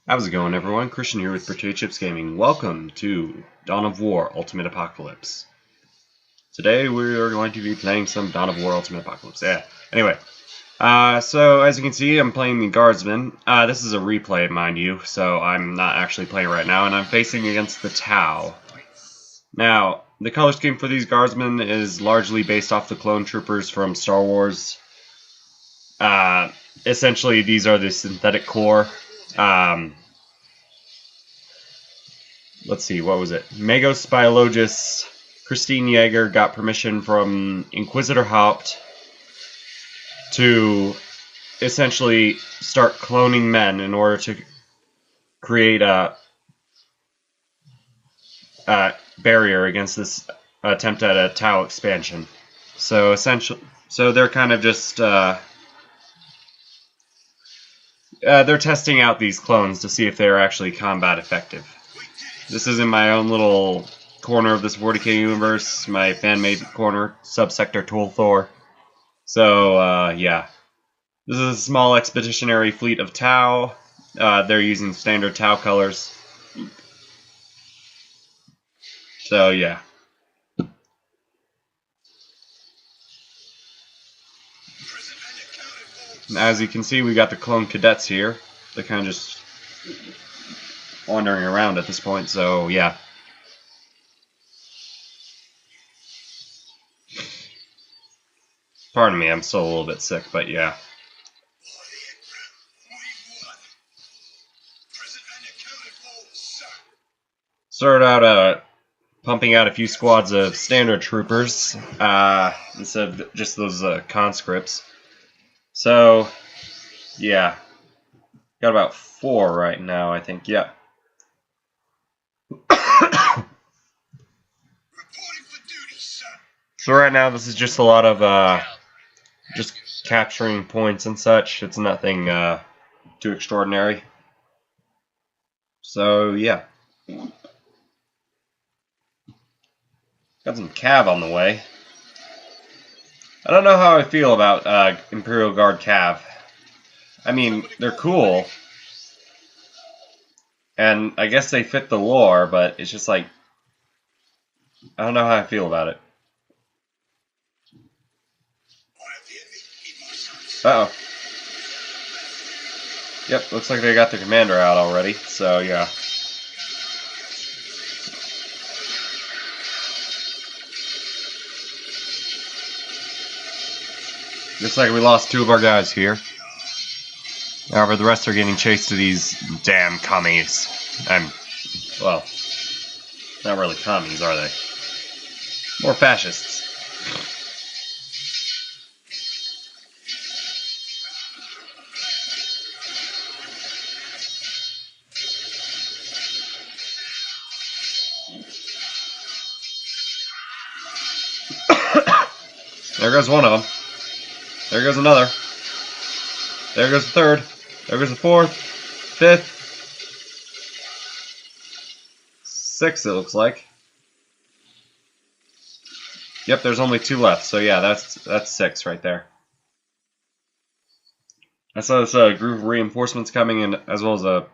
How's it going, everyone? Christian here with Potato Chips Gaming. Welcome to Dawn of War Ultimate Apocalypse. Today we are going to be playing some Dawn of War Ultimate Apocalypse. Yeah. Anyway, so as you can see, I'm playing the Guardsman. This is a replay, mind you, so I'm not actually playing right now, and I'm facing against the Tau. Now, the color scheme for these Guardsmen is largely based off the clone troopers from Star Wars. Essentially, these are the synthetic core. Let's see, what was it? Magos Biologist Christine Yeager got permission from Inquisitor Haupt to essentially start cloning men in order to create a barrier against this attempt at a Tau expansion. So they're kind of just they're testing out these clones to see if they're actually combat effective. This is in my own little corner of this 40k universe, my fan-made corner, subsector Tulthor. So, yeah. This is a small expeditionary fleet of Tau. They're using standard Tau colors. So, yeah. As you can see, we got the clone cadets here. They're kind of just wandering around at this point, so yeah. Pardon me, I'm still a little bit sick, but yeah. Started out pumping out a few squads of standard troopers instead of just those conscripts. So, yeah. Got about 4 right now, I think, yeah. So right now this is just a lot of just capturing points and such. It's nothing too extraordinary. So yeah. Got some cav on the way. I don't know how I feel about Imperial Guard cav. I mean, they're cool. And I guess they fit the lore, but it's just like, I don't know how I feel about it. Uh-oh. Yep, looks like they got the commander out already, so yeah. Looks like we lost 2 of our guys here. However, the rest are getting chased to these damn commies. Well, not really commies, are they? More fascists. There goes one of them. There goes another. There goes the third. There goes the fourth. Fifth. 6th, it looks like. Yep, there's only 2 left. So yeah, that's 6 right there. I saw this group of reinforcements coming in, as well as a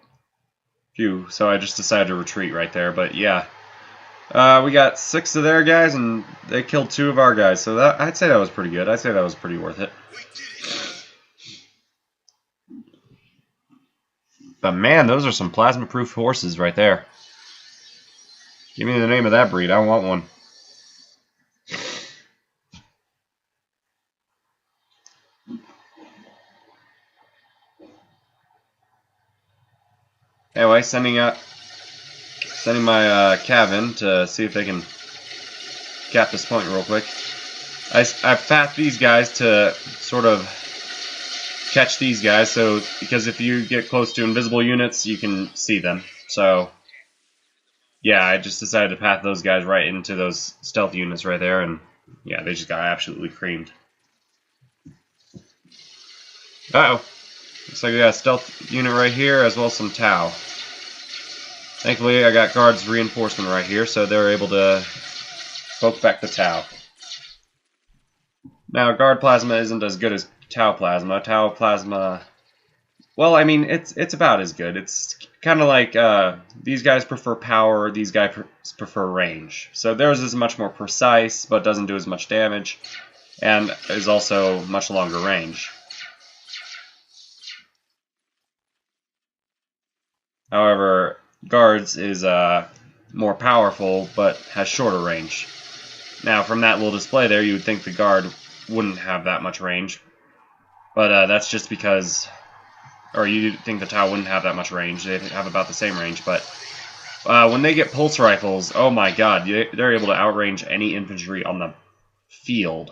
few, so I just decided to retreat right there. But yeah. We got 6 of their guys, and they killed 2 of our guys, so I'd say that was pretty good. I'd say that was pretty worth it. But man, those are some plasma-proof horses right there. Give me the name of that breed. I want one. Anyway, sending my cav in to see if they can cap this point real quick. I've fathed these guys to sort of catch these guys, so because if you get close to invisible units, you can see them. So yeah, I just decided to path those guys right into those stealth units right there, and yeah, they just got absolutely creamed. Uh-oh. Looks like we got a stealth unit right here, as well as some Tau. Thankfully, I got guards reinforcement right here, so they're able to poke back the Tau. Now, guard plasma isn't as good as Tau plasma. Tau plasma, well, I mean, it's about as good. It's kind of like these guys prefer power, these guys prefer range. So theirs is much more precise, but doesn't do as much damage, and is also much longer range. However, Guards is more powerful, but has shorter range. Now, from that little display there, you would think the Guard wouldn't have that much range, but that's just because, or you think the Tau wouldn't have that much range. They have about the same range, but when they get pulse rifles, oh my god, they're able to outrange any infantry on the field,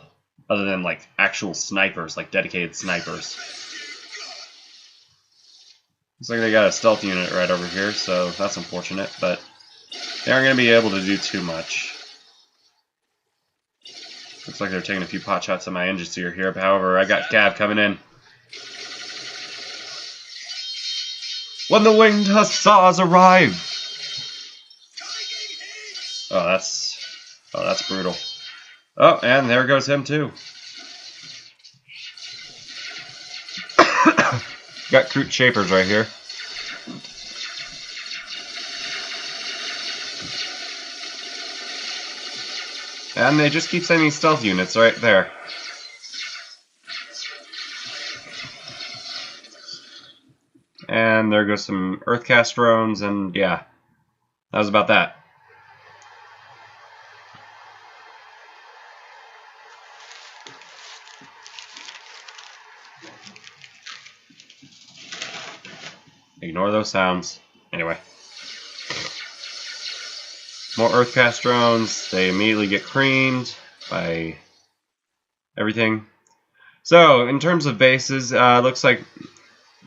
other than like actual snipers, like dedicated snipers. Looks like they got a stealth unit right over here, so that's unfortunate, but they aren't going to be able to do too much. Looks like they're taking a few pot shots at my Engineer here, however, I got Cav coming in. When the winged hussars arrive! Oh, that's brutal. Oh, and there goes him too. Got Kroot Shapers right here. And they just keep sending stealth units right there. And there goes some Earthcast drones, and yeah, that was about that. Ignore those sounds. Anyway. More Earthcast drones. They immediately get creamed by everything. So, in terms of bases, looks like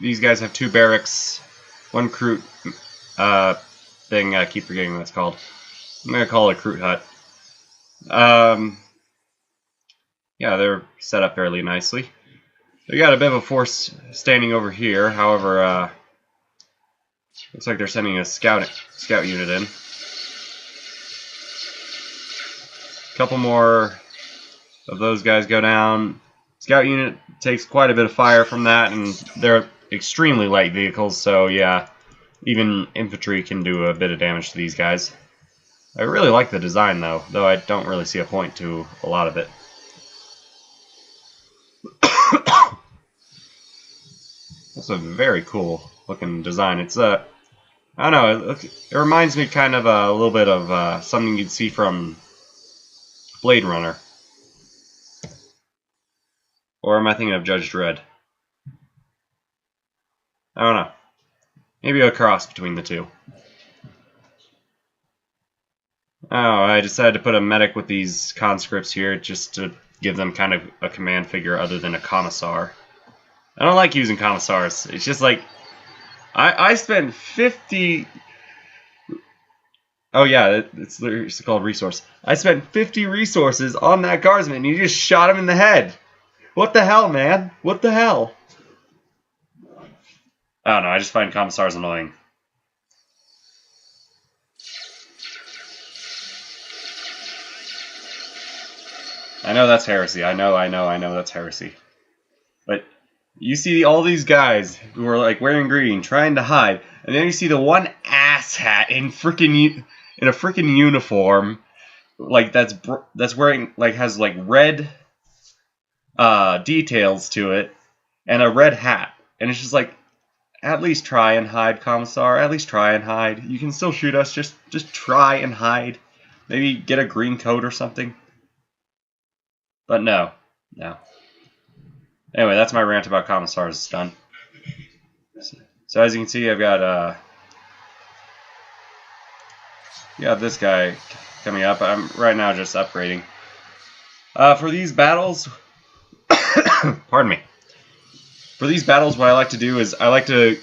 these guys have 2 barracks, 1 Kroot thing. I keep forgetting what it's called. I'm going to call it a Kroot hut. Yeah, they're set up fairly nicely. We got a bit of a force standing over here. However, looks like they're sending a scout unit in. A couple more of those guys go down. Scout unit takes quite a bit of fire from that, and they're extremely light vehicles, so yeah, even infantry can do a bit of damage to these guys. I really like the design though I don't really see a point to a lot of it. That's a very cool looking design. It's I don't know, it reminds me kind of a little bit of something you'd see from Blade Runner. Or am I thinking of Judge Dredd? I don't know. Maybe a cross between the two. Oh, I decided to put a medic with these conscripts here just to give them kind of a command figure other than a commissar. I don't like using commissars. It's just like, I spent 50... Oh yeah, it's called resource. I spent 50 resources on that guardsman and you just shot him in the head. What the hell, man? What the hell? I don't know, I just find commissars annoying. I know that's heresy. I know that's heresy. But you see all these guys who are like wearing green, trying to hide, and then you see the one asshat in a freaking uniform, like that's wearing like has like red details to it, and a red hat, and it's just like, at least try and hide, Commissar. At least try and hide. You can still shoot us. Just try and hide. Maybe get a green coat or something. But no. Anyway, that's my rant about Commissars. It's done. So as you can see, I've got this guy coming up. I'm right now just upgrading. For these battles, pardon me. For these battles, what I like to do is I like to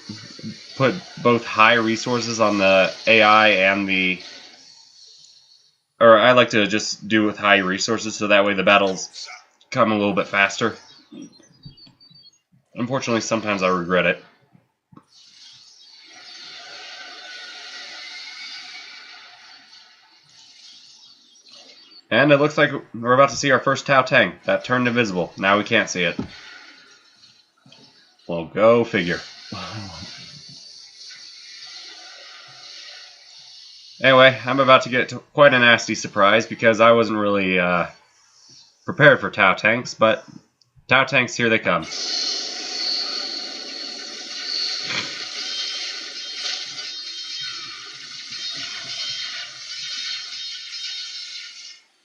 put both high resources on the AI and or I like to just do with high resources so that way the battles come a little bit faster. Unfortunately, sometimes I regret it. And it looks like we're about to see our first Tau tank that turned invisible. Now we can't see it. Well, go figure. Anyway, I'm about to get to quite a nasty surprise because I wasn't really prepared for Tau tanks, but Tau tanks, here they come.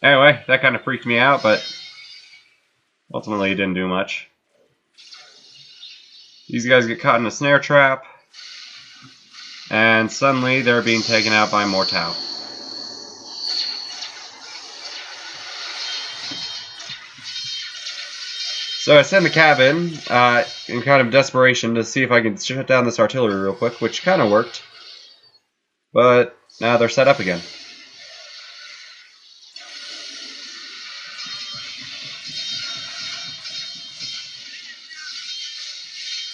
Anyway, that kind of freaked me out, but ultimately it didn't do much. These guys get caught in a snare trap, and suddenly they're being taken out by more Tau. So I send the Cav in kind of desperation to see if I can shut down this artillery real quick, which kind of worked. But now they're set up again.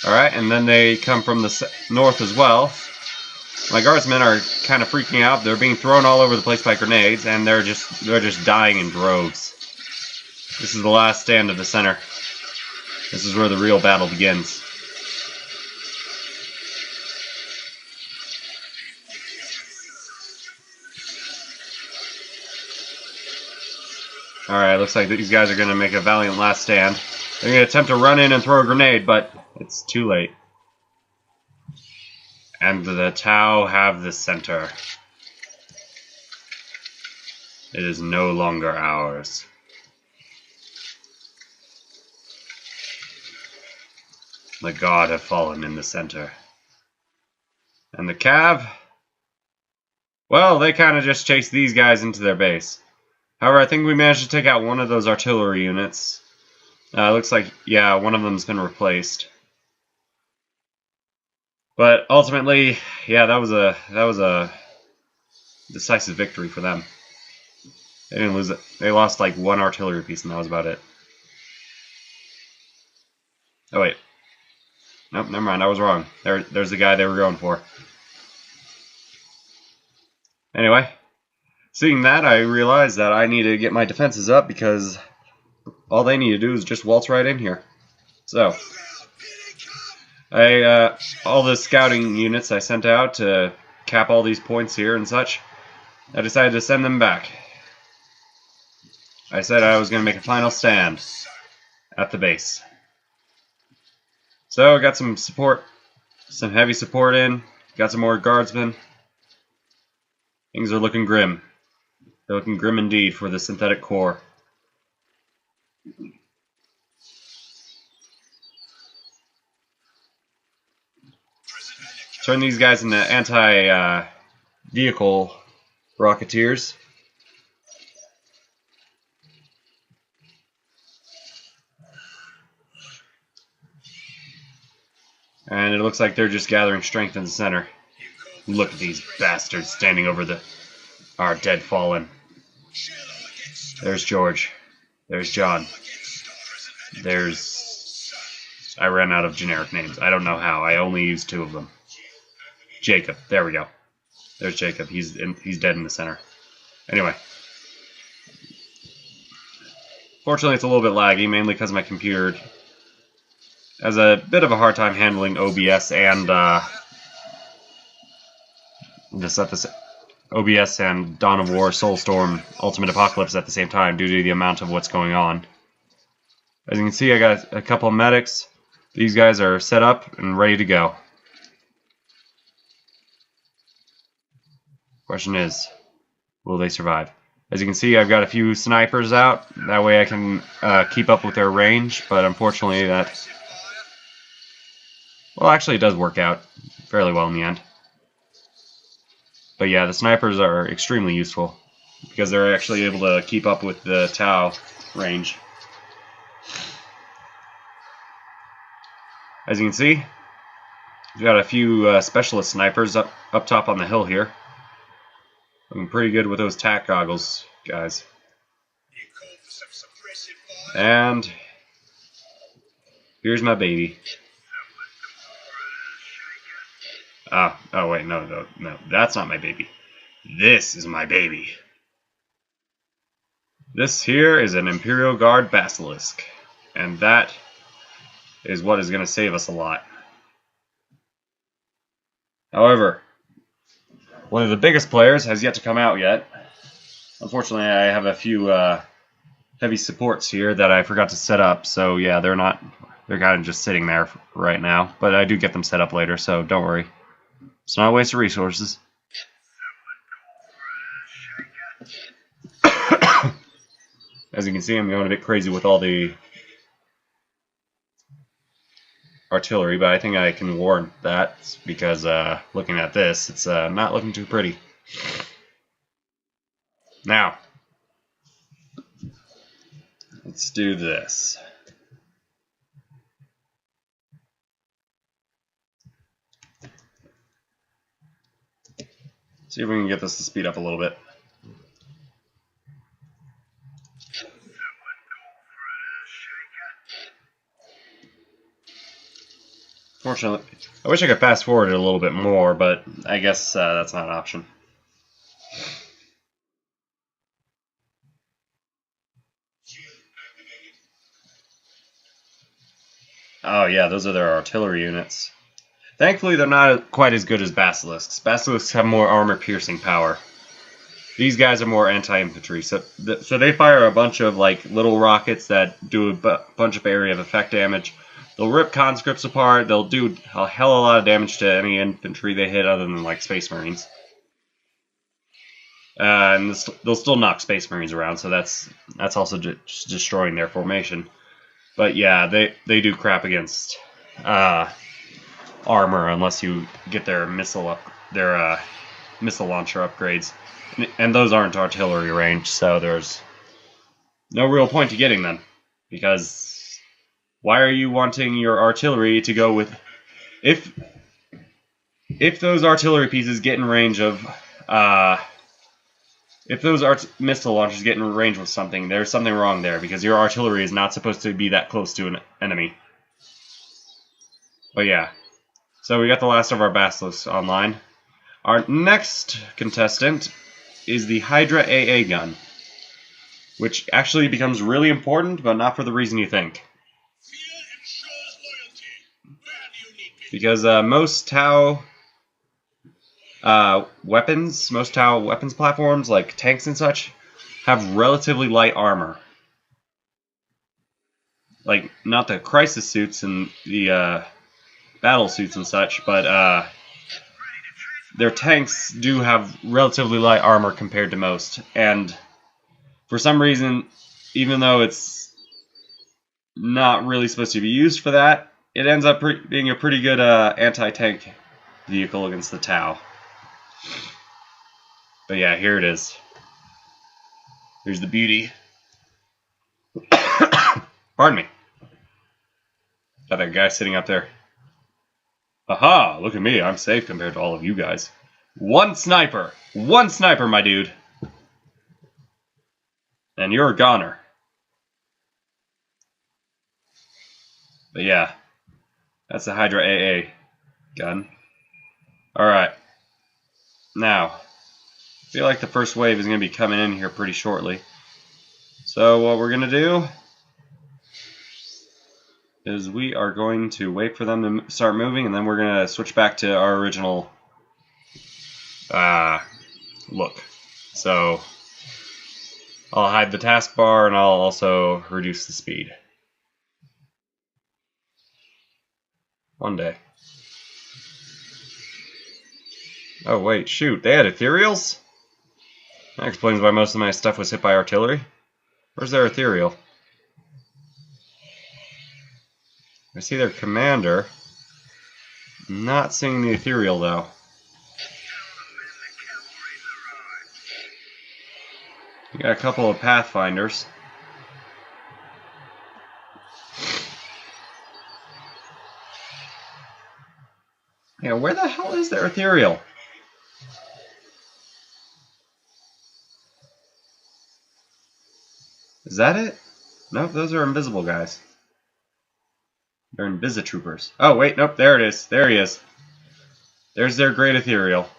Alright, and then they come from the north as well. My guardsmen are kind of freaking out. They're being thrown all over the place by grenades, and they're just dying in droves. This is the last stand of the center. This is where the real battle begins. Alright, looks like these guys are going to make a valiant last stand. They're going to attempt to run in and throw a grenade, but it's too late. And the Tau have the center. It is no longer ours. The god have fallen in the center. And the Cav? Well, they kind of just chased these guys into their base. However, I think we managed to take out one of those artillery units. Looks like, yeah, one of them's been replaced. But ultimately, yeah, that was a decisive victory for them. They didn't lose it. They lost like one artillery piece, and that was about it. Oh wait, nope, never mind. I was wrong. There's the guy they were going for. Anyway, seeing that, I realized that I need to get my defenses up because all they need to do is just waltz right in here. So, all the scouting units I sent out to cap all these points here and such, I decided to send them back. I said I was going to make a final stand at the base. So, I got some support, some heavy support in, got some more guardsmen. Things are looking grim. They're looking grim indeed for the synthetic core. Turn these guys into anti-vehicle rocketeers. And it looks like they're just gathering strength in the center. Look at these bastards standing over our dead fallen. There's George. There's John. I ran out of generic names. I don't know how. I only used 2 of them. Jacob. There we go. There's Jacob. He's dead in the center. Anyway. Fortunately, it's a little bit laggy, mainly because my computer has a bit of a hard time handling OBS and OBS and Dawn of War, Soulstorm, Ultimate Apocalypse at the same time due to the amount of what's going on. As you can see, I got a couple of medics. These guys are set up and ready to go. Question is, will they survive? As you can see, I've got a few snipers out. That way I can keep up with their range, but unfortunately that... Well, actually it does work out fairly well in the end. But yeah, the snipers are extremely useful because they're actually able to keep up with the Tau range. As you can see, we've got a few specialist snipers up top on the hill here. Looking pretty good with those tack goggles, guys. And here's my baby. Oh wait, no, that's not my baby. This is my baby. This here is an Imperial Guard Basilisk, and that is what is going to save us a lot. However, one of the biggest players, has yet to come out yet. Unfortunately, I have a few heavy supports here that I forgot to set up, so yeah, they're kind of just sitting there right now, but I do get them set up later, so don't worry. It's not a waste of resources. As you can see, I'm going a bit crazy with all the artillery, but I think I can warrant that because looking at this, it's not looking too pretty. Now, let's do this. See if we can get this to speed up a little bit. Fortunately, I wish I could fast forward it a little bit more, but I guess that's not an option. Oh yeah, those are their artillery units. Thankfully, they're not quite as good as Basilisks. Basilisks have more armor-piercing power. These guys are more anti-infantry, so they fire a bunch of like little rockets that do a bunch of area of effect damage. They'll rip conscripts apart. They'll do a hell of a lot of damage to any infantry they hit, other than like Space Marines. And they'll still knock Space Marines around, so that's also just destroying their formation. But yeah, they do crap against armor unless you get their missile launcher upgrades, and those aren't artillery range, so there's no real point to getting them, because why are you wanting your artillery to go with if those artillery pieces get in range of if those missile launchers get in range with something, there's something wrong there, because your artillery is not supposed to be that close to an enemy. But yeah. So we got the last of our Basilisks online. Our next contestant is the Hydra AA gun, which actually becomes really important, but not for the reason you think. Because most Tau weapons platforms, like tanks and such, have relatively light armor. Like, not the crisis suits and the battle suits and such, but their tanks do have relatively light armor compared to most. And for some reason, even though it's not really supposed to be used for that, it ends up being a pretty good anti-tank vehicle against the Tau. But yeah, here it is. Here's the beauty. Pardon me. Got that guy sitting up there. Aha! Look at me, I'm safe compared to all of you guys. One sniper, my dude. And you're a goner. But yeah, that's the Hydra AA gun. Alright. Now, I feel like the first wave is going to be coming in here pretty shortly. So what we're going to do is we are going to wait for them to start moving, and then we're going to switch back to our original look. So I'll hide the taskbar, and I'll also reduce the speed. One day. Oh wait, shoot, they had ethereals? That explains why most of my stuff was hit by artillery. Where's their ethereal? I see their commander. Not seeing the ethereal though. You got a couple of pathfinders. Yeah, where the hell is their ethereal? Is that it? Nope, those are invisible guys. They're Invisitroopers. Oh, wait, nope, there it is. There he is. There's their great ethereal.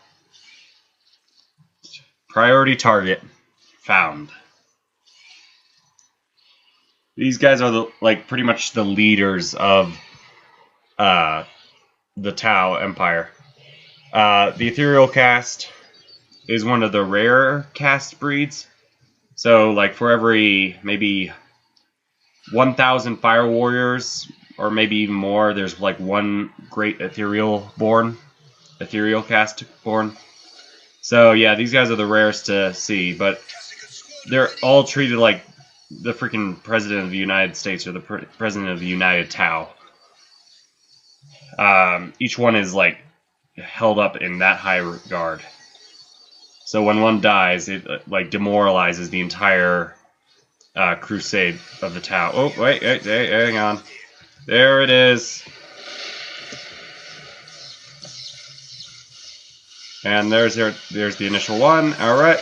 Priority target found. These guys are pretty much the leaders of the Tau Empire. The ethereal cast is one of the rare cast breeds. So, like, for every maybe 1,000 fire warriors, or maybe even more, there's like one great ethereal cast born. So yeah, these guys are the rarest to see, but they're all treated like the freaking President of the United States or the President of the United Tau. Each one is like held up in that high regard. So when one dies, it like demoralizes the entire crusade of the Tau. Oh wait, hang on. There it is. And there's the initial one. All right.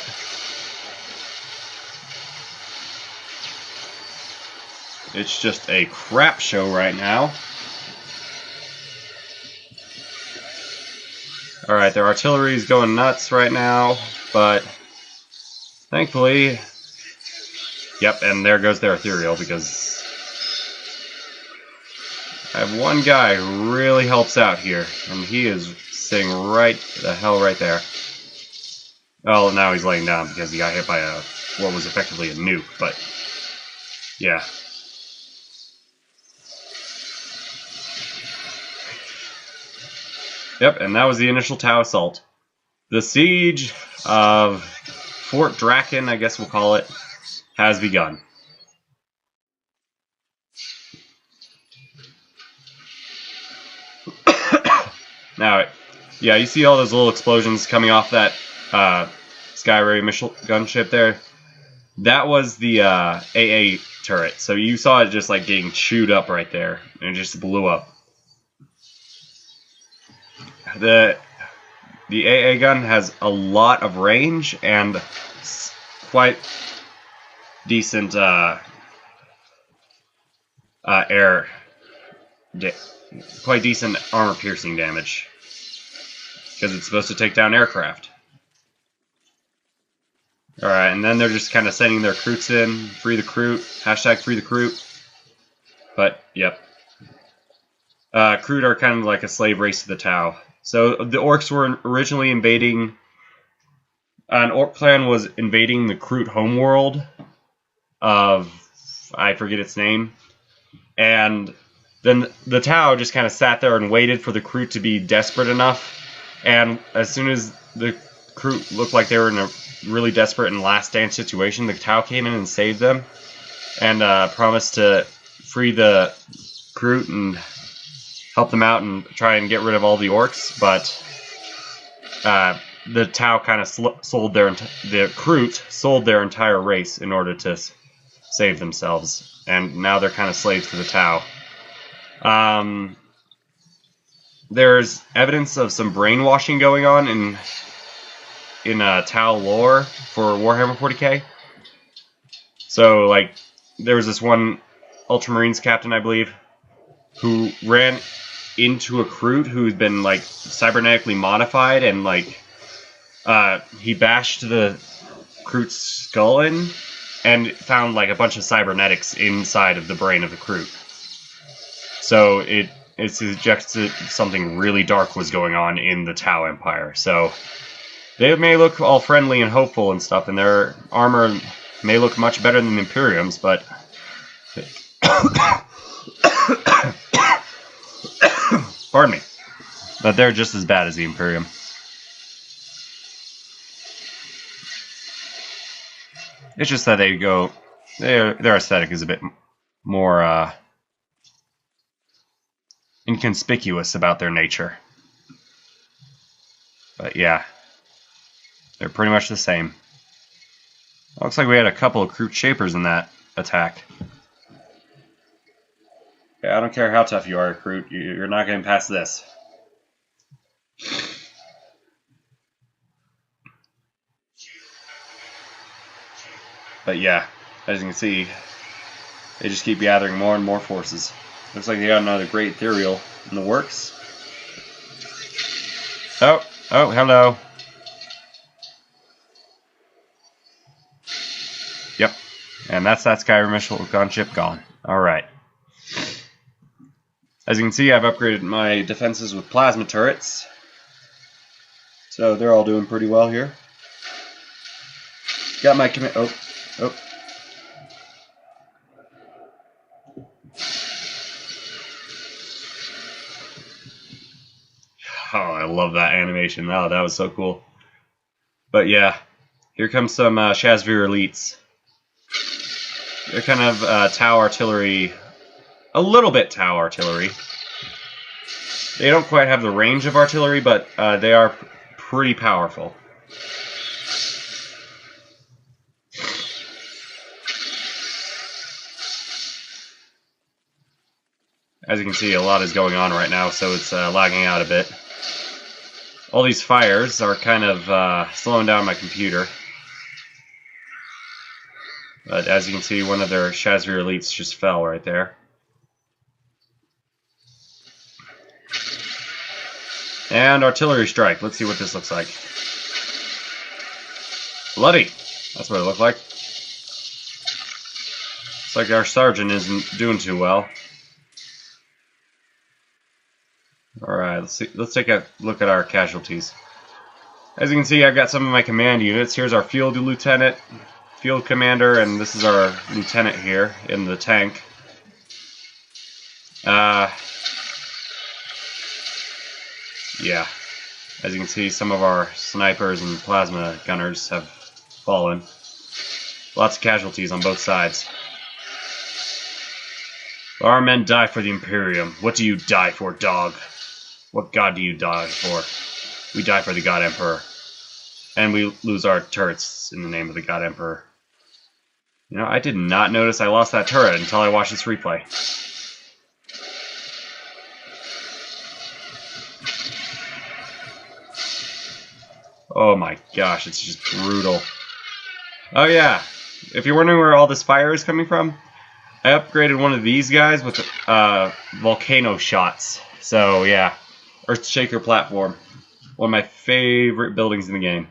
It's just a crap show right now. All right, their artillery is going nuts right now, but thankfully, yep. And there goes their ethereal, because I have one guy who really helps out here, and he is sitting right the hell right there. Well, now he's laying down because he got hit by what was effectively a nuke, but yeah. Yep, and that was the initial Tau assault. The siege of Fort Draken, I guess we'll call it, has begun. Now, yeah, you see all those little explosions coming off that Skyray missile gunship there? That was the AA turret. So you saw it just like getting chewed up right there, and it just blew up. The AA gun has a lot of range and quite decent quite decent armor-piercing damage, because it's supposed to take down aircraft. Alright, and then they're just kind of sending their recruits in. Free the recruit. Hashtag free the recruit. But, yep. Recruit are kind of like a slave race to the Tau. So, the Orcs were originally invading... An Orc clan was invading the Kroot homeworld of... I forget its name. And then the Tau just kind of sat there and waited for the Kroot to be desperate enough. And as soon as the Kroot looked like they were in a really desperate and last-stand situation, the Tau came in and saved them. And promised to free the Kroot and help them out and try and get rid of all the Orcs. But the Tau kind of sold the Kroot sold their entire race in order to save themselves. And now they're kind of slaves to the Tau. There's evidence of some brainwashing going on in Tau lore for Warhammer 40k. So, like, there was this one Ultramarines captain, I believe, who ran into a Kroot who'd been, like, cybernetically modified, and, like, he bashed the Kroot's skull in and found, like, a bunch of cybernetics inside of the brain of the Kroot. So it suggests that something really dark was going on in the Tau Empire. So they may look all friendly and hopeful and stuff, and their armor may look much better than the Imperium's, but... Pardon me. But they're just as bad as the Imperium. It's just that their aesthetic is a bit more inconspicuous about their nature. But yeah, they're pretty much the same. Looks like we had a couple of Kroot Shapers in that attack. Yeah, I don't care how tough you are, Kroot, you're not getting past this. But yeah, as you can see, they just keep gathering more and more forces. Looks like they got another great ethereal in the works. Oh, hello. Yep, and that's that Skyrim missile gunship gone. Alright. As you can see, I've upgraded my defenses with plasma turrets. So they're all doing pretty well here. Got my command. Oh, oh. Oh, I love that animation. Oh, that was so cool. But yeah, here comes some Shazvir elites. They're kind of Tau artillery, a little bit Tau artillery. They don't quite have the range of artillery, but they are pretty powerful. As you can see, a lot is going on right now, so it's lagging out a bit. All these fires are kind of slowing down my computer. But as you can see, one of their Shazvir elites just fell right there. And artillery strike. Let's see what this looks like. Bloody! That's what it looked like. Looks like our sergeant isn't doing too well. Alright, let's take a look at our casualties. As you can see, I've got some of my command units. Here's our field lieutenant, field commander, and this is our lieutenant here in the tank. Yeah, as you can see, some of our snipers and plasma gunners have fallen. Lots of casualties on both sides. Our men die for the Imperium. What do you die for, dog? What god do you die for? We die for the God Emperor. And we lose our turrets in the name of the God Emperor. You know, I did not notice I lost that turret until I watched this replay. Oh my gosh, it's just brutal. Oh yeah, if you're wondering where all this fire is coming from, I upgraded one of these guys with volcano shots. So yeah, Earthshaker platform. One of my favorite buildings in the game.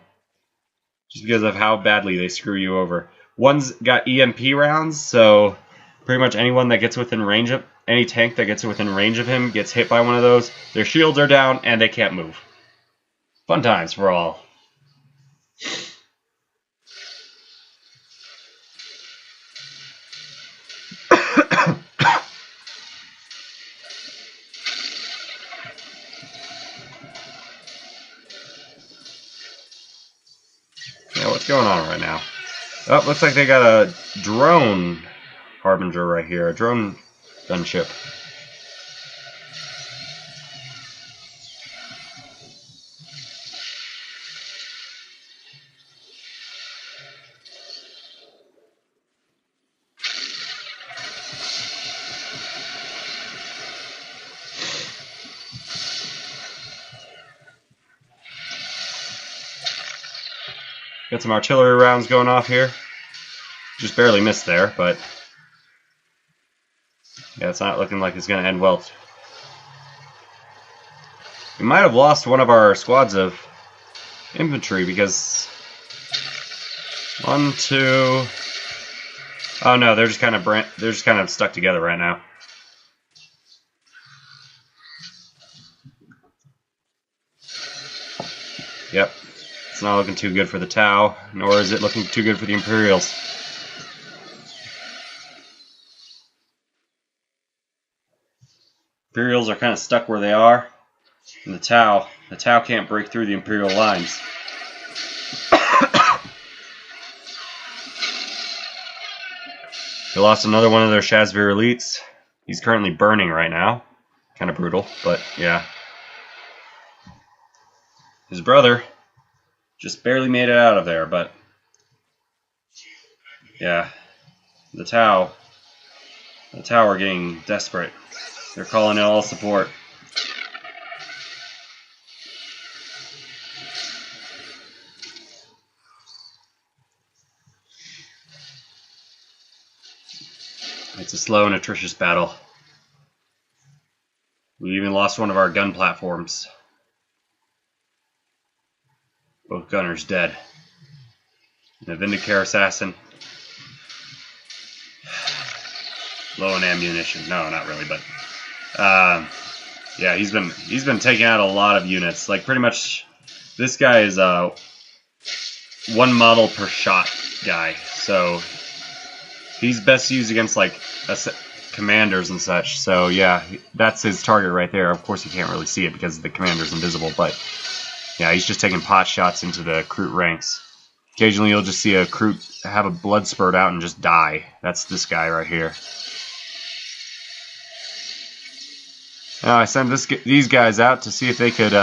Just because of how badly they screw you over. One's got EMP rounds, so pretty much anyone that gets within range of, any tank that gets within range of him gets hit by one of those. Their shields are down and they can't move. Fun times for all. Yeah, what's going on right now? Oh, looks like they got a drone harbinger right here, a drone gunship. Got some artillery rounds going off here. Just barely missed there, but yeah, it's not looking like it's going to end well. We might have lost one of our squads of infantry because 1, 2. Oh no, they're just kind of stuck together right now. Yep. It's not looking too good for the Tau, nor is it looking too good for the Imperials. Imperials are kind of stuck where they are, and the Tau can't break through the Imperial lines. They lost another one of their Shazvir elites. He's currently burning right now. Kind of brutal, but yeah. His brother just barely made it out of there, but yeah, the Tau are getting desperate. They're calling in all support. It's a slow and atrocious battle. We even lost one of our gun platforms. Both gunners dead. And a Vindicare assassin. Low on ammunition. No, not really, but yeah, he's been taking out a lot of units. Like pretty much, this guy is one model per shot guy, so he's best used against like commanders and such. So yeah, that's his target right there. Of course, you can't really see it because the commander's invisible, but yeah, he's just taking pot shots into the Kroot ranks. Occasionally, you'll just see a Kroot have a blood spurt out and just die. That's this guy right here. Now, I sent these guys out to see if they could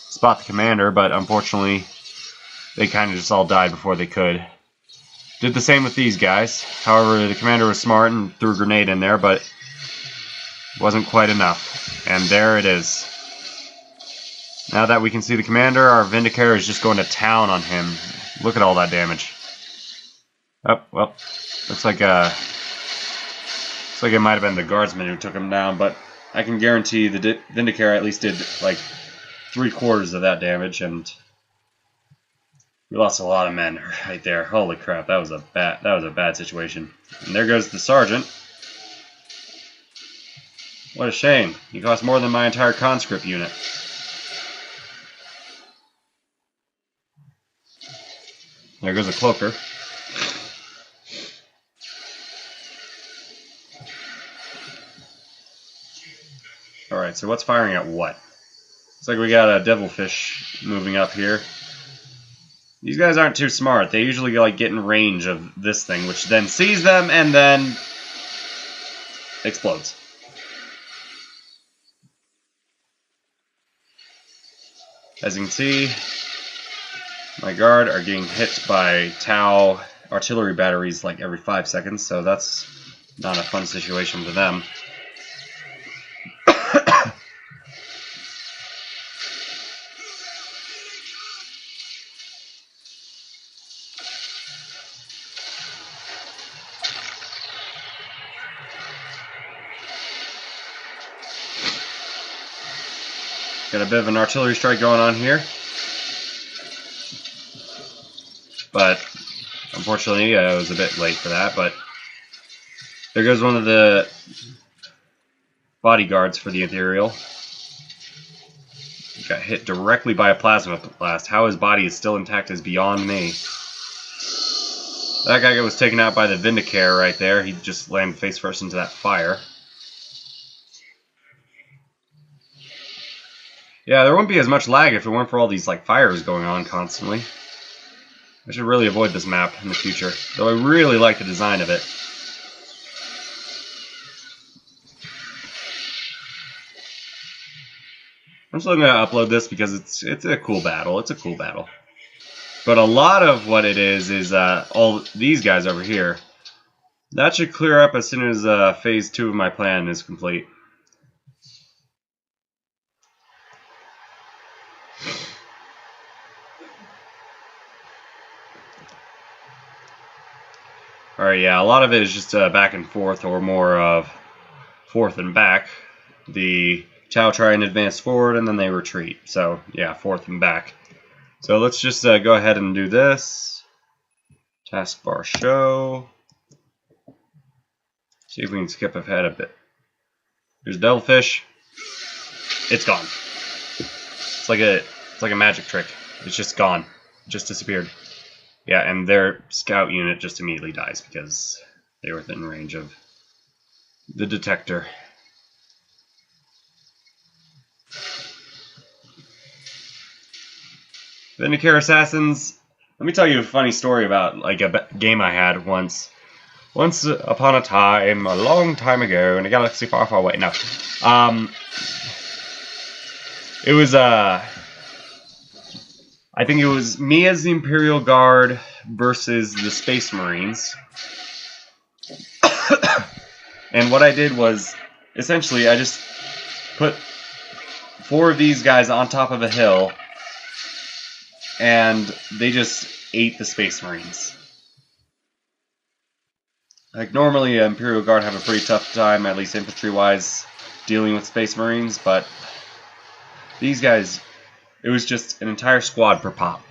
spot the commander, but unfortunately, they kind of just all died before they could. Did the same with these guys. However, the commander was smart and threw a grenade in there, but it wasn't quite enough. And there it is. Now that we can see the commander, our Vindicator is just going to town on him. Look at all that damage. Oh, well, looks like it might have been the guardsman who took him down, but I can guarantee the Vindicator at least did like 3/4 of that damage, and we lost a lot of men right there. Holy crap, that was a bad situation. And there goes the sergeant. What a shame. He cost more than my entire conscript unit. There goes a cloaker. Alright, so what's firing at what? Looks like we got a devilfish moving up here. These guys aren't too smart. They usually like get in range of this thing, which then sees them and then explodes. As you can see, my guard are getting hit by Tau artillery batteries like every 5 seconds, so that's not a fun situation for them. Got a bit of an artillery strike going on here. But unfortunately, I was a bit late for that. But there goes one of the bodyguards for the Ethereal. Got hit directly by a plasma blast. How his body is still intact is beyond me. That guy was taken out by the Vindicator right there. He just landed face first into that fire. Yeah, there wouldn't be as much lag if it weren't for all these like fires going on constantly. I should really avoid this map in the future, though I really like the design of it. I'm still going to upload this because it's a cool battle. It's a cool battle. But a lot of what it is all these guys over here. That should clear up as soon as phase 2 of my plan is complete. Alright, yeah, a lot of it is just back and forth, or more of forth and back. The Tau try and advance forward, and then they retreat. So, yeah, forth and back. So let's just go ahead and do this. Taskbar show. See if we can skip ahead a bit. Here's Devilfish. It's gone. It's like a magic trick. It's just gone. It just disappeared. Yeah, and their scout unit just immediately dies because they were within range of the detector. Vindicator Assassins. Let me tell you a funny story about like a game I had once. Once upon a time, a long time ago, in a galaxy far, far away. No, it was I think it was me as the Imperial Guard versus the Space Marines. And what I did was, essentially, I just put 4 of these guys on top of a hill, and they just ate the Space Marines. Like, normally, Imperial Guard have a pretty tough time, at least infantry-wise, dealing with Space Marines, but these guys, it was just an entire squad per pop.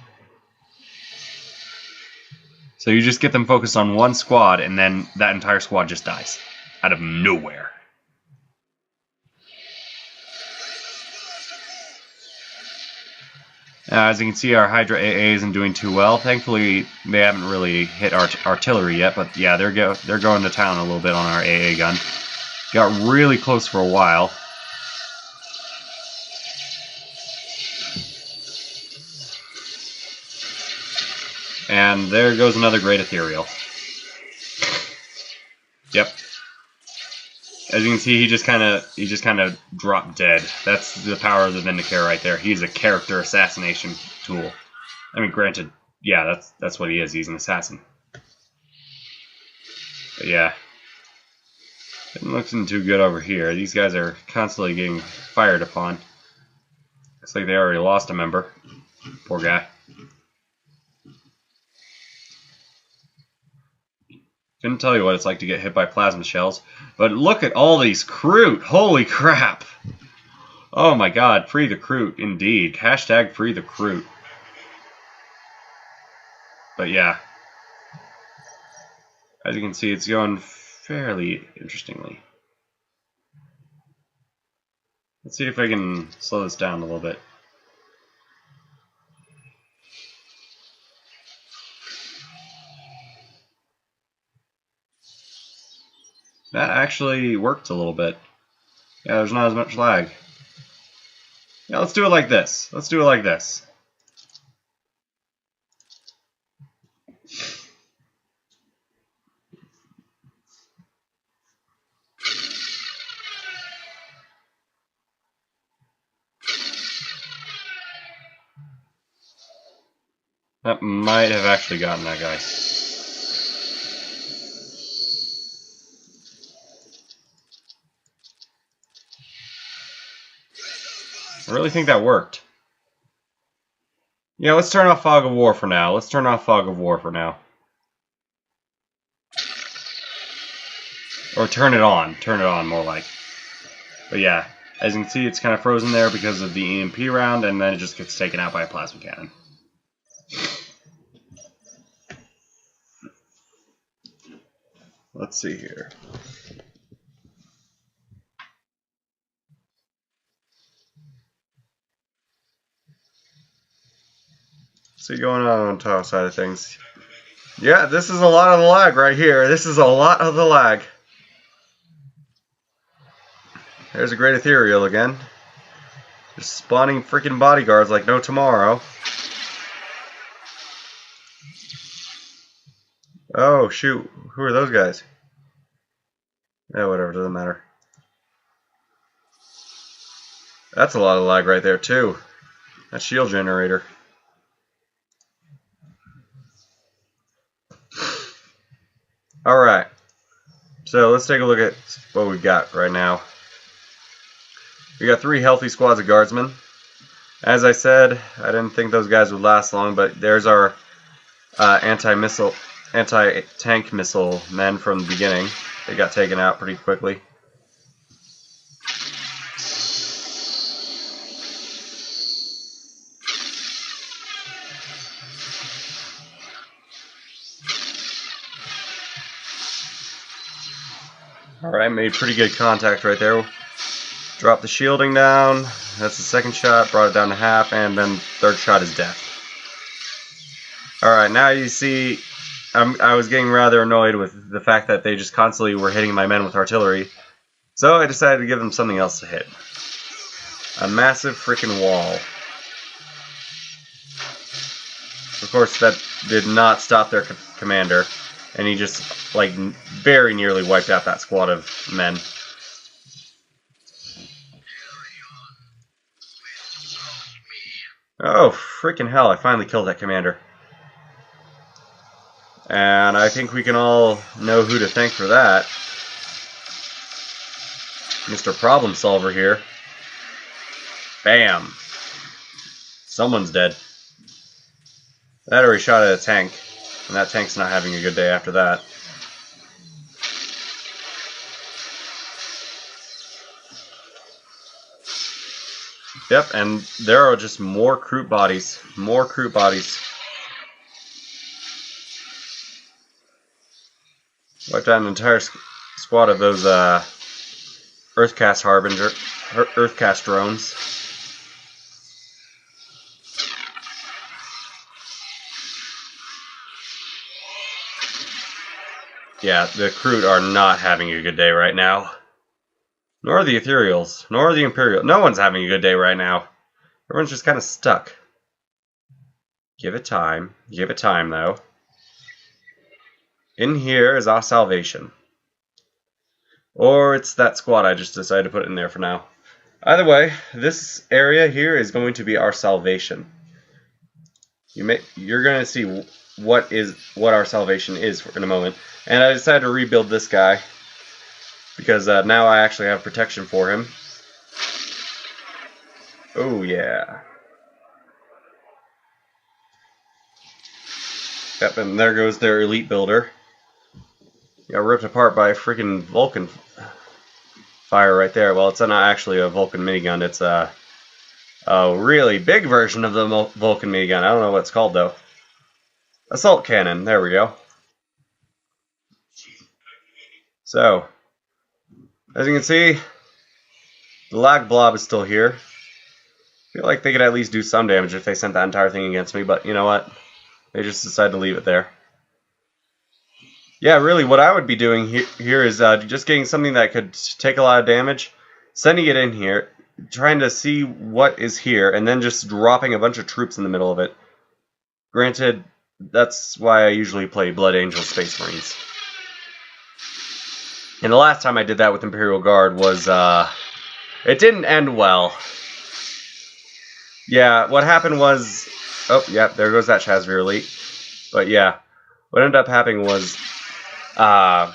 So you just get them focused on one squad, and then that entire squad just dies. Out of nowhere. As you can see, our Hydra AA isn't doing too well. Thankfully, they haven't really hit our artillery yet, but yeah, they're going to town a little bit on our AA gun. Got really close for a while. And there goes another Great Ethereal. Yep. As you can see, he just kind of dropped dead. That's the power of the Vindicare right there. He's a character assassination tool. I mean, granted, yeah, that's what he is. He's an assassin. But yeah, isn't looking too good over here. These guys are constantly getting fired upon. Looks like they already lost a member. Poor guy. Couldn't tell you what it's like to get hit by plasma shells. But look at all these Kroot! Holy crap! Oh my god, free the Kroot, indeed. Hashtag free the Kroot. But yeah. As you can see, it's going fairly interestingly. Let's see if I can slow this down a little bit. That actually worked a little bit. Yeah, there's not as much lag. Yeah, let's do it like this. Let's do it like this. That might have actually gotten that guy. I really think that worked. Yeah, let's turn off Fog of War for now. Let's turn off Fog of War for now. Or turn it on. Turn it on, more like. But yeah, as you can see, it's kind of frozen there because of the EMP round, and then it just gets taken out by a plasma cannon. Let's see here. See going on top side of things. Yeah, this is a lot of the lag right here. This is a lot of the lag. There's a Great Ethereal again. Just spawning freaking bodyguards like no tomorrow. Oh shoot, who are those guys? Yeah, whatever, doesn't matter. That's a lot of lag right there too. That shield generator. Alright, so let's take a look at what we've got right now. We got 3 healthy squads of guardsmen. As I said, I didn't think those guys would last long, but there's our anti-tank missile men from the beginning. They got taken out pretty quickly. Alright, made pretty good contact right there. Dropped the shielding down. That's the second shot, brought it down to half, and then third shot is death. Alright, now you see, I was getting rather annoyed with the fact that they just constantly were hitting my men with artillery. So I decided to give them something else to hit. A massive freaking wall. Of course, that did not stop their commander. And he just, like, very nearly wiped out that squad of men. Oh, freaking hell, I finally killed that commander. And I think we can all know who to thank for that. Mr. Problem Solver here. Bam. Someone's dead. That already shot at a tank. And that tank's not having a good day after that. Yep, and there are just more Kroot bodies. More Kroot bodies. Wiped out an entire squad of those Earthcast Harbinger, Earthcast drones. Yeah, the Kroot are not having a good day right now. Nor the Ethereals, nor the Imperial. No one's having a good day right now. Everyone's just kind of stuck. Give it time. Give it time, though. In here is our salvation. Or it's that squad I just decided to put in there for now. Either way, this area here is going to be our salvation. You're going to see what our salvation is in a moment. And I decided to rebuild this guy because now I actually have protection for him. Oh yeah. Yep, and there goes their elite builder. Got ripped apart by a freaking Vulcan fire right there. Well, it's not actually a Vulcan minigun. It's a really big version of the Vulcan minigun. I don't know what it's called though. Assault cannon. There we go. So, as you can see, the lag blob is still here. I feel like they could at least do some damage if they sent that entire thing against me, but you know what? They just decided to leave it there. Yeah, really, what I would be doing here is just getting something that could take a lot of damage, sending it in here, trying to see what is here, and then just dropping a bunch of troops in the middle of it. Granted, that's why I usually play Blood Angel Space Marines. And the last time I did that with Imperial Guard was, it didn't end well. Yeah, what happened was, oh, yeah, there goes that Chazvir Elite. But yeah, what ended up happening was, I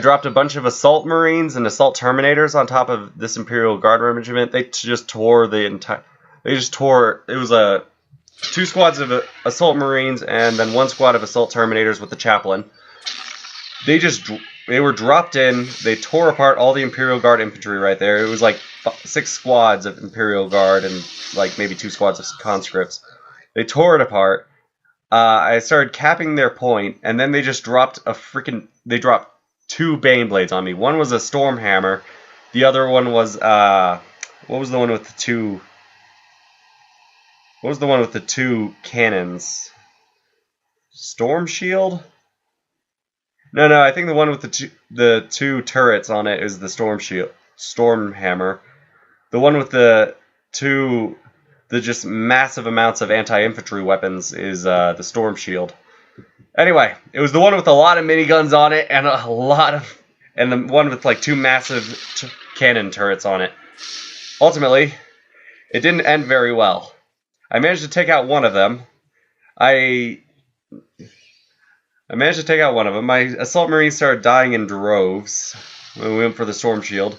dropped a bunch of Assault Marines and Assault Terminators on top of this Imperial Guard regiment. They just tore the entire, it was 2 squads of Assault Marines and then 1 squad of Assault Terminators with the Chaplain. They were dropped in, they tore apart all the Imperial Guard infantry right there. It was like 6 squads of Imperial Guard and like maybe 2 squads of conscripts. They tore it apart. I started capping their point, and then they just dropped they dropped 2 Baneblades on me. One was a Stormhammer, the other one was, what was the one with the 2 cannons? Storm Shield? No, I think the one with the two turrets on it is the Stormhammer. The one with the just massive amounts of anti-infantry weapons is the Storm Shield. Anyway, it was the one with a lot of miniguns on it and the one with like 2 massive cannon turrets on it. Ultimately, it didn't end very well. I managed to take out one of them. I managed to take out one of them. My Assault Marines started dying in droves when we went for the Storm Shield.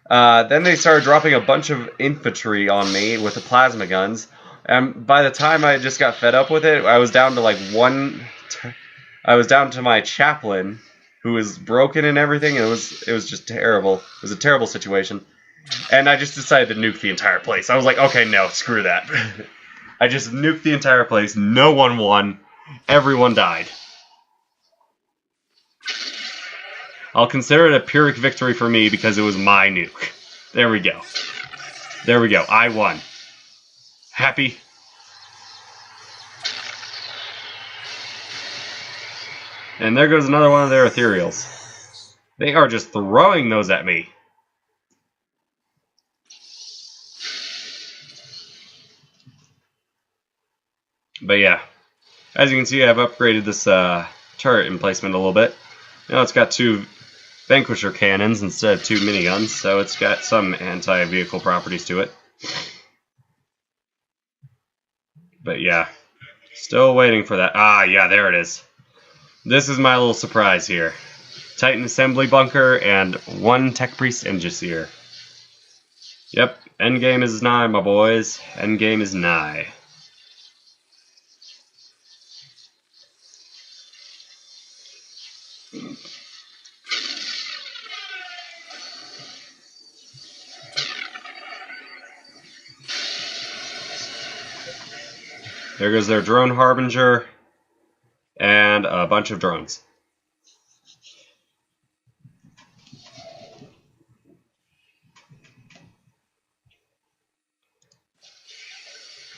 Then they started dropping a bunch of infantry on me with the plasma guns. And by the time I just got fed up with it, I was down to like I was down to my Chaplain, who was broken and everything, and it was just terrible. It was a terrible situation. And I just decided to nuke the entire place. I was like, okay, no, screw that. I just nuked the entire place. No one won. Everyone died. I'll consider it a Pyrrhic victory for me because it was my nuke. There we go. There we go. I won. Happy? And there goes another one of their Ethereals. They are just throwing those at me. But yeah, as you can see, I've upgraded this turret emplacement a little bit. Now it's got 2 Vanquisher cannons instead of 2 miniguns, so it's got some anti-vehicle properties to it. But yeah, still waiting for that. Ah, yeah, there it is. This is my little surprise here. Titan Assembly Bunker and 1 Tech Priest Engisir. Yep, endgame is nigh, my boys. Endgame is nigh. There goes their Drone Harbinger and a bunch of drones.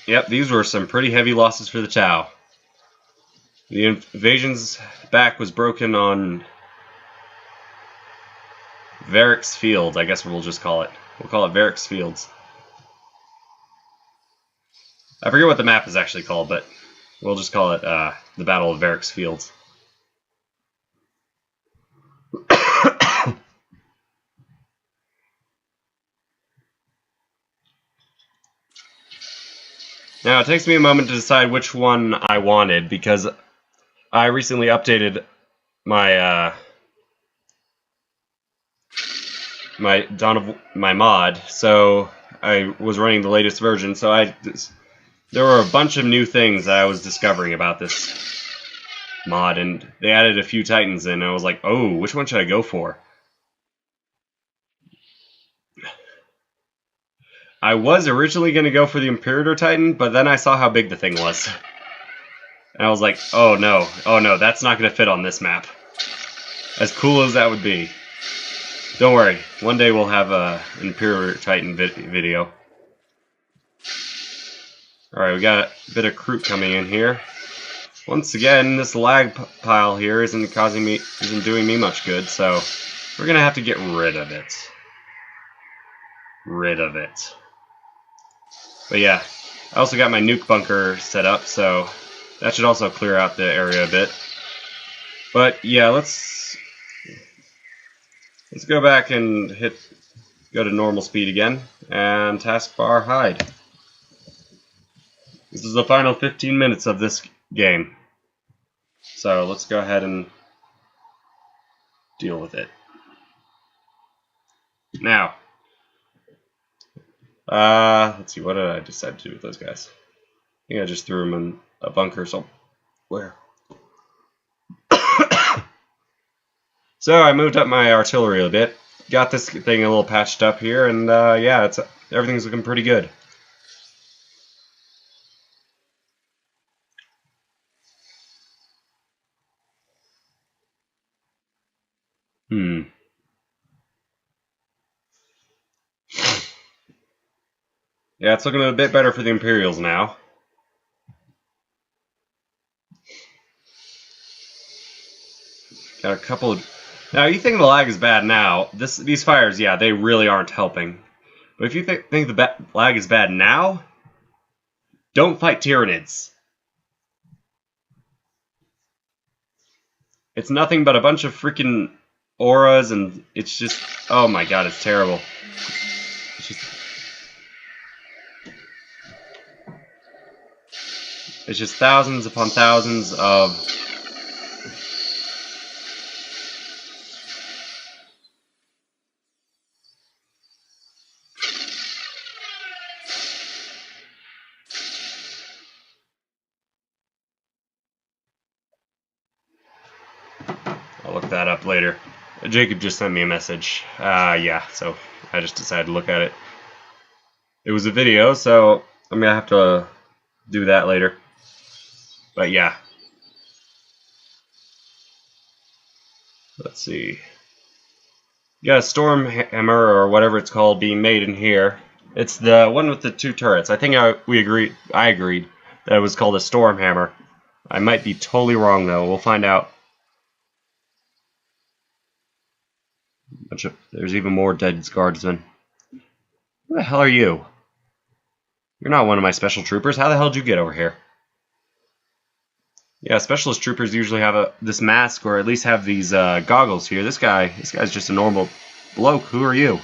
Yep, these were some pretty heavy losses for the Tau. The invasion's back was broken on Variks Field, I guess we'll just call it. We'll call it Variks Fields. I forget what the map is actually called, but we'll just call it the Battle of Variks Fields. Now, it takes me a moment to decide which one I wanted, because I recently updated my my mod, so I was running the latest version. So there were a bunch of new things that I was discovering about this mod, and they added a few Titans in. And I was like, oh, which one should I go for? I was originally going to go for the Imperator Titan, but then I saw how big the thing was. And I was like, oh no, that's not going to fit on this map. As cool as that would be. Don't worry, one day we'll have an Imperator Titan video. Alright, we got a bit of Kroot coming in here. Once again, this lag pile here isn't doing me much good, so we're going to have to get rid of it. But yeah, I also got my nuke bunker set up, so that should also clear out the area a bit. But yeah, let's go back and go to normal speed again, and taskbar hide. This is the final 15 minutes of this game. So let's go ahead and deal with it. Now, let's see, what did I decide to do with those guys? I think I just threw them in a bunker somewhere. So I moved up my artillery a bit, got this thing a little patched up here, and yeah, everything's looking pretty good. Yeah, it's looking a bit better for the Imperials now. Got a couple of... Now, you think the lag is bad now. These fires, yeah, they really aren't helping. But if you think the lag is bad now, don't fight Tyranids. It's nothing but a bunch of freaking auras, and it's just... Oh my god, it's terrible. It's just thousands upon thousands of... I'll look that up later. Jacob just sent me a message. Yeah, so I just decided to look at it. It was a video, so I'm gonna have to do that later. But yeah. Let's see. You got a storm hammer or whatever it's called being made in here. It's the one with the two turrets. I think I agreed that it was called a storm hammer. I might be totally wrong though. We'll find out. There's even more dead guardsmen. Who the hell are you? You're not one of my special troopers. How the hell did you get over here? Yeah, specialist troopers usually have this mask, or at least have these goggles here. This guy's just a normal bloke. Who are you?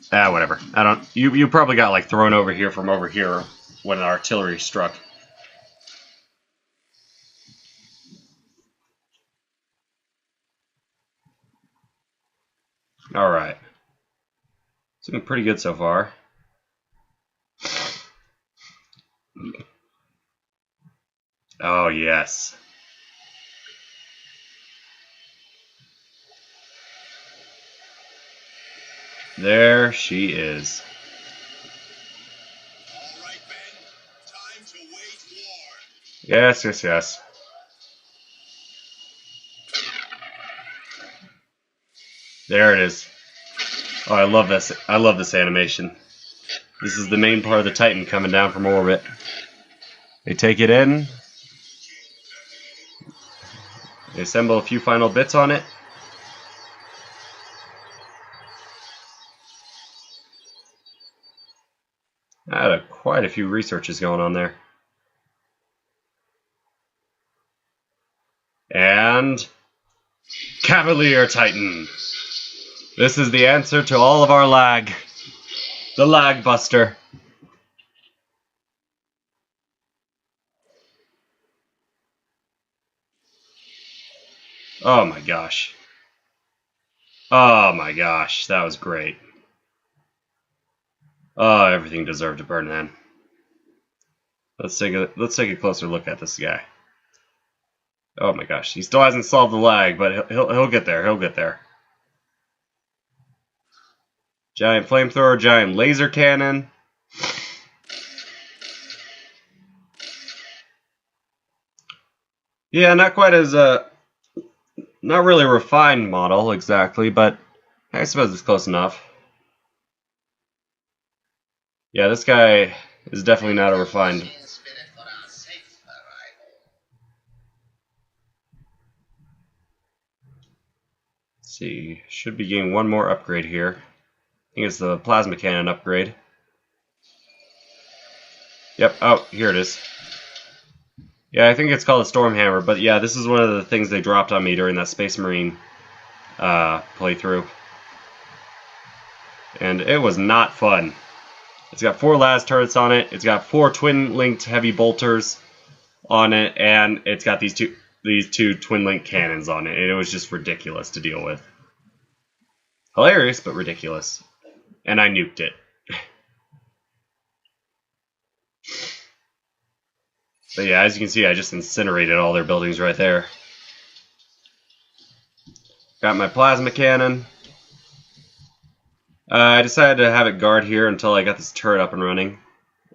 Whatever. I don't. You probably got like thrown over here from over here when an artillery struck. All right. It's looking pretty good so far. Oh, yes. There she is. All right, men. Time to wage war. Yes, yes, yes. There it is. Oh, I love this. I love this animation. This is the main part of the Titan coming down from orbit. They take it in. They assemble a few final bits on it. I had quite a few researches going on there. And Cavalier Titan. This is the answer to all of our lag. The Lag Buster. Oh my gosh. Oh my gosh, that was great. Oh, everything deserved to burn then. Let's take a closer look at this guy. Oh my gosh, he still hasn't solved the lag, but he'll get there. He'll get there. Giant flamethrower, giant laser cannon. Yeah, not quite as not really a refined model exactly, but I suppose it's close enough. Yeah, this guy is definitely not a refined. Let's see, should be getting one more upgrade here. I think it's the plasma cannon upgrade. Yep, oh, here it is. Yeah, I think it's called a Storm Hammer, but yeah, this is one of the things they dropped on me during that Space Marine playthrough. And it was not fun. It's got 4 las turrets on it, it's got 4 twin-linked heavy bolters on it, and it's got these two twin-linked cannons on it, and it was just ridiculous to deal with. Hilarious, but ridiculous. And I nuked it. But yeah, as you can see, I just incinerated all their buildings right there. Got my plasma cannon. I decided to have it guard here until I got this turret up and running.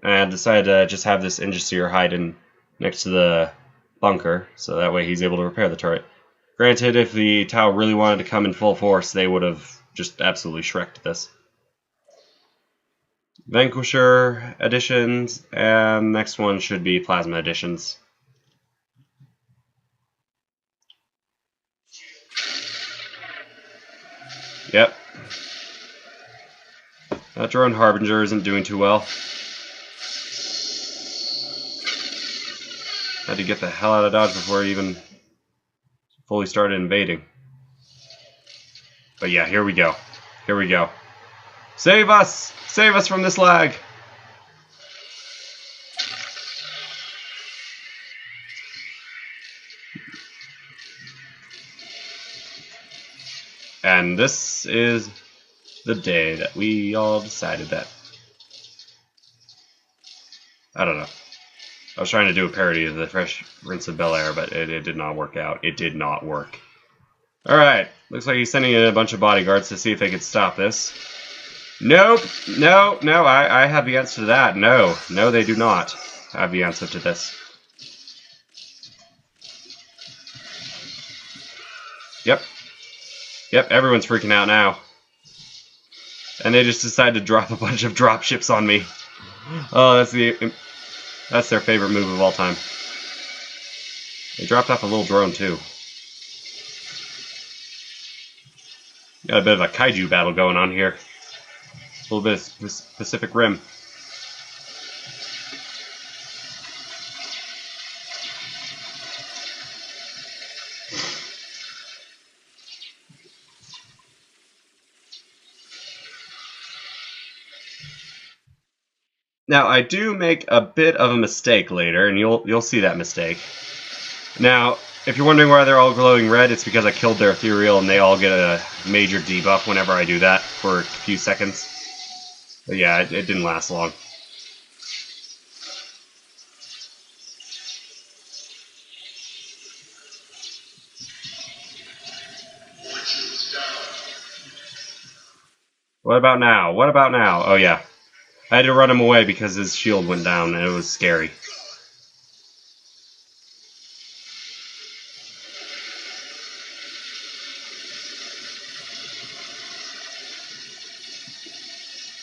And I decided to just have this Ingeseer hiding next to the bunker, so that way he's able to repair the turret. Granted, if the Tau really wanted to come in full force, they would have just absolutely shreked this. Vanquisher additions, and next one should be Plasma additions. Yep. That drone Harbinger isn't doing too well. Had to get the hell out of Dodge before I even fully started invading. But yeah, here we go. Here we go. Save us! Save us from this lag! And this is the day that we all decided that. I don't know. I was trying to do a parody of the Fresh Prince of Bel-Air, but it did not work out. It did not work. Alright, looks like he's sending in a bunch of bodyguards to see if they could stop this. Nope, no, I have the answer to that. No, they do not have the answer to this. Yep, everyone's freaking out now. And they just decided to drop a bunch of dropships on me. Oh, that's their favorite move of all time. They dropped off a little drone too. Got a bit of a kaiju battle going on here. A little bit of Pacific Rim. Now, I do make a bit of a mistake later, and you'll see that mistake. Now, if you're wondering why they're all glowing red, it's because I killed their ethereal, and they all get a major debuff whenever I do that for a few seconds. But yeah, it didn't last long. What about now? What about now? Oh yeah. I had to run him away because his shield went down, and it was scary.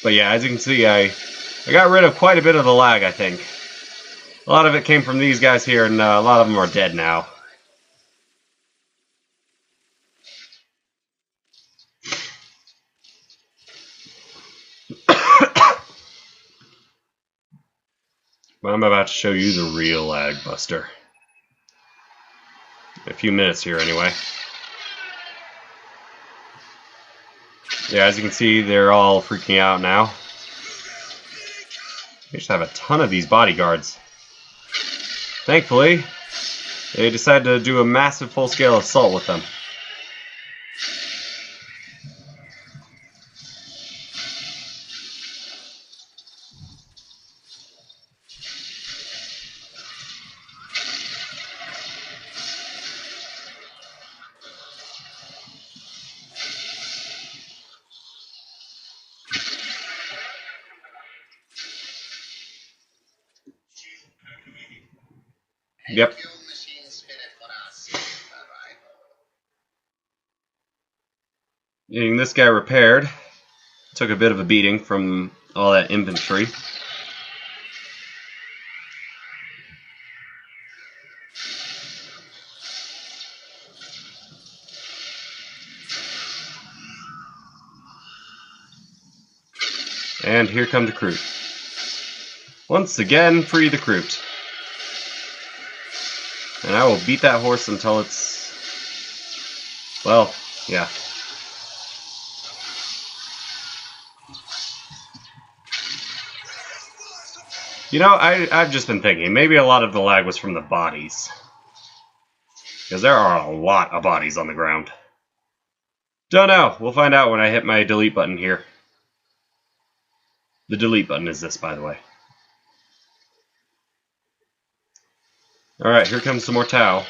But yeah, as you can see, I got rid of quite a bit of the lag, I think. A lot of it came from these guys here, and a lot of them are dead now. But I'm about to show you the real lag buster. A few minutes here, anyway. Yeah, as you can see, they're all freaking out now. They just have a ton of these bodyguards. Thankfully, they decided to do a massive full-scale assault with them. Yep. Getting this guy repaired. Took a bit of a beating from all that infantry. And here come the Kroot. Once again, free the Kroot. And I will beat that horse until it's... well, yeah. You know, I've just been thinking, maybe a lot of the lag was from the bodies. Because there are a lot of bodies on the ground. Don't know. We'll find out when I hit my delete button here. The delete button is this, by the way. Alright, here comes some more Tau.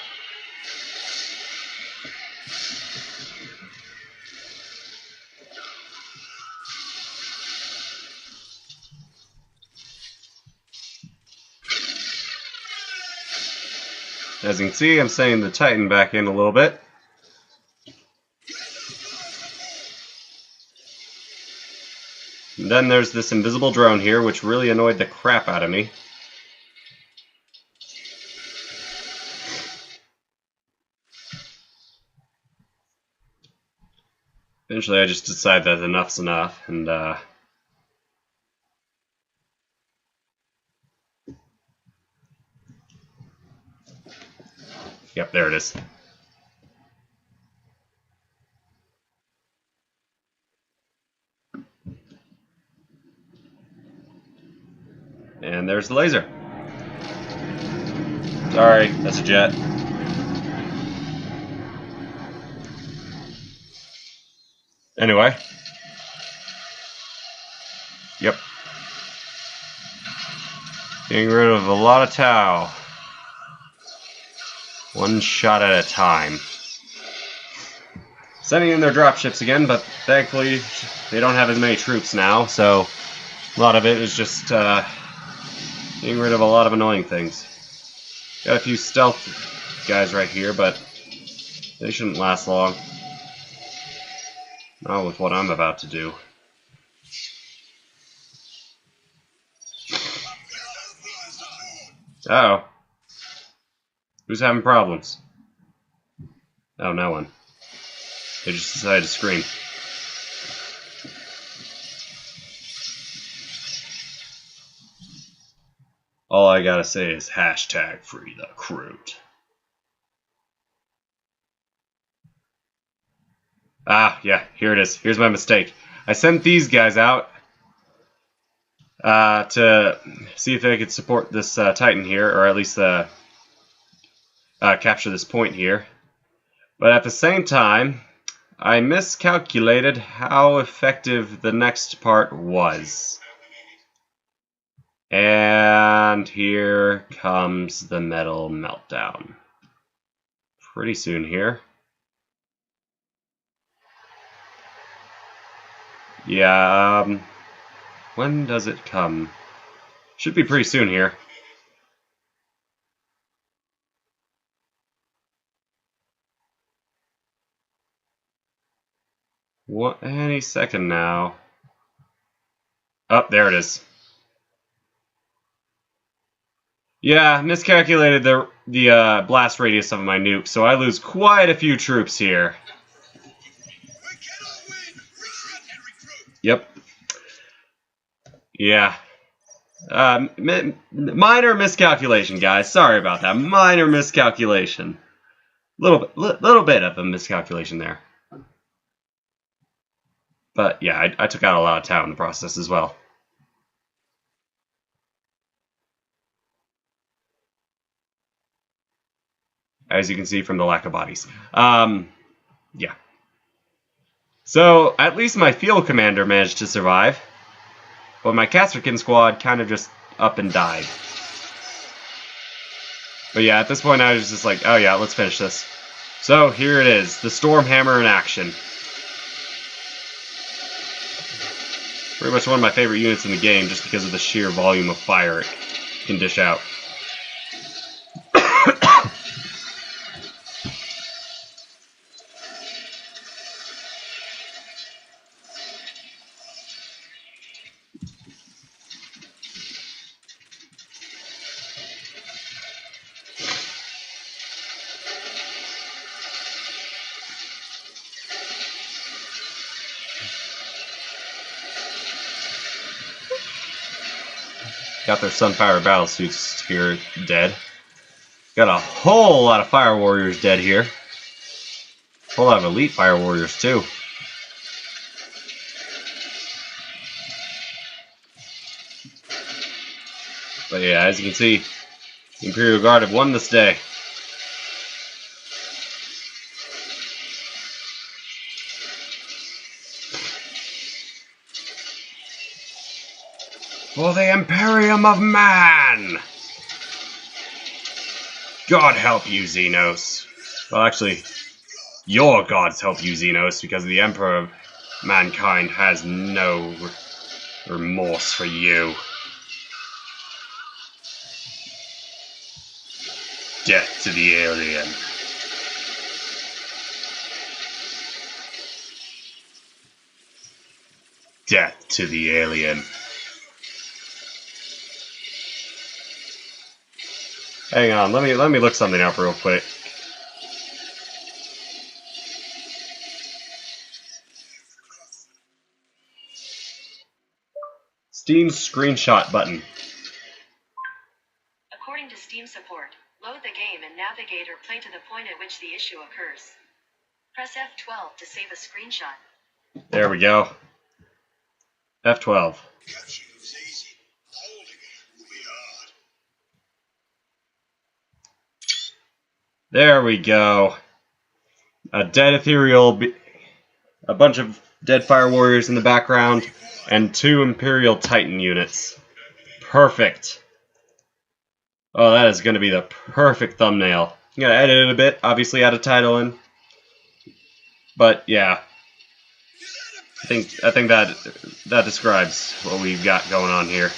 As you can see, I'm sending the Titan back in a little bit. And then there's this invisible drone here, which really annoyed the crap out of me. Eventually I just decide that enough's enough, and yep, there it is. And there's the laser. Sorry, that's a jet. Anyway. Yep. Getting rid of a lot of Tau. One shot at a time. Sending in their dropships again, but thankfully they don't have as many troops now, so a lot of it is just getting rid of a lot of annoying things. Got a few stealth guys right here, but they shouldn't last long. Not with what I'm about to do. Uh-oh. Who's having problems? Oh, no one. They just decided to scream. All I gotta say is hashtag free the Kroot. Ah, yeah, here it is. Here's my mistake. I sent these guys out to see if they could support this Titan here, or at least capture this point here. But at the same time, I miscalculated how effective the next part was. And here comes the metal meltdown. Pretty soon here. Yeah, when does it come? Should be pretty soon here. What? Any second now. Oh, there it is. Yeah, miscalculated the blast radius of my nuke, so I lose quite a few troops here. We cannot win. Reset and recruit. Yep. Yeah. Minor miscalculation, guys. Sorry about that. Minor miscalculation. Little bit of a miscalculation there. But yeah, I took out a lot of town in the process as well. As you can see from the lack of bodies. Yeah. So, at least my field commander managed to survive. But my Castrican squad kind of just up and died. But yeah, at this point I was just like, oh yeah, let's finish this. So, here it is. The Stormhammer in action. Pretty much one of my favorite units in the game just because of the sheer volume of fire it can dish out. Got their Sunfire battlesuits here dead. Got a whole lot of Fire Warriors dead here. Whole lot of Elite Fire Warriors too. But yeah, as you can see, the Imperial Guard have won this day. For the Imperium of Man! God help you, Xenos. Well, actually, your gods help you, Xenos, because the Emperor of Mankind has no remorse for you. Death to the alien. Death to the alien. Hang on, let me look something up real quick. Steam's screenshot button. According to Steam support, load the game and navigate or play to the point at which the issue occurs. Press F12 to save a screenshot. There we go. F12. Capturing was easy. Holding it will be hard. There we go. A dead ethereal, a bunch of dead fire warriors in the background, and 2 Imperial Titan units. Perfect. Oh, that is going to be the perfect thumbnail. I'm going to edit it a bit, obviously add a title in. But yeah, I think that describes what we've got going on here.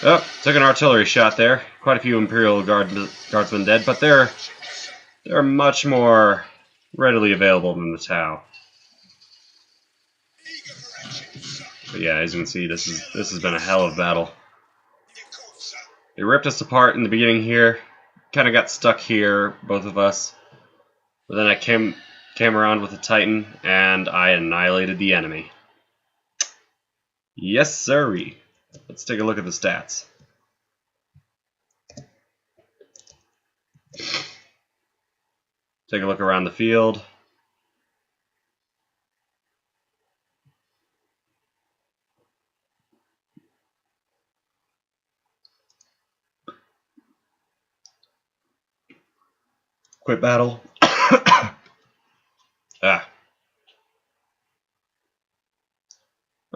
Oh, took an artillery shot there. Quite a few Imperial Guardsmen dead, but they're much more readily available than the Tau. Eager for action, son. But yeah, as you can see, this has been a hell of a battle. Your call, son. They ripped us apart in the beginning here. Kind of got stuck here, both of us. But then I came around with the Titan, and I annihilated the enemy. Yes, sirree. Let's take a look at the stats. Take a look around the field. Quit battle.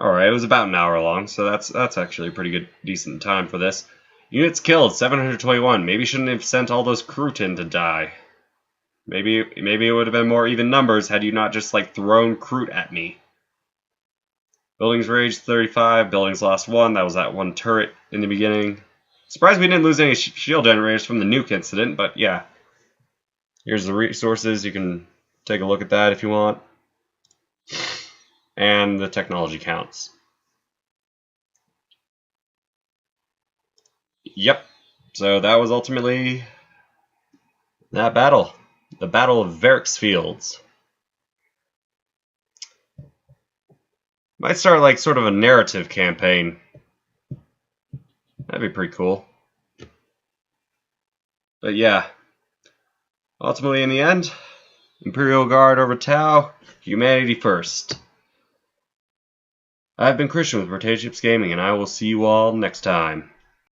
Alright, it was about an hour long, so that's actually a pretty good, decent time for this. Units killed, 721. Maybe shouldn't have sent all those Kroot to die. Maybe it would have been more even numbers had you not just, like, thrown Kroot at me. Buildings raged 35, buildings lost 1. That was that one turret in the beginning. Surprised we didn't lose any shield generators from the nuke incident, but yeah. Here's the resources. You can take a look at that if you want. and the technology counts. Yep, so that was ultimately that battle. The Battle of Variks Fields. Might start like sort of a narrative campaign. That'd be pretty cool. But yeah, ultimately in the end, Imperial Guard over Tau, humanity first. I've been Christian with Protected Ships Gaming, and I will see you all next time.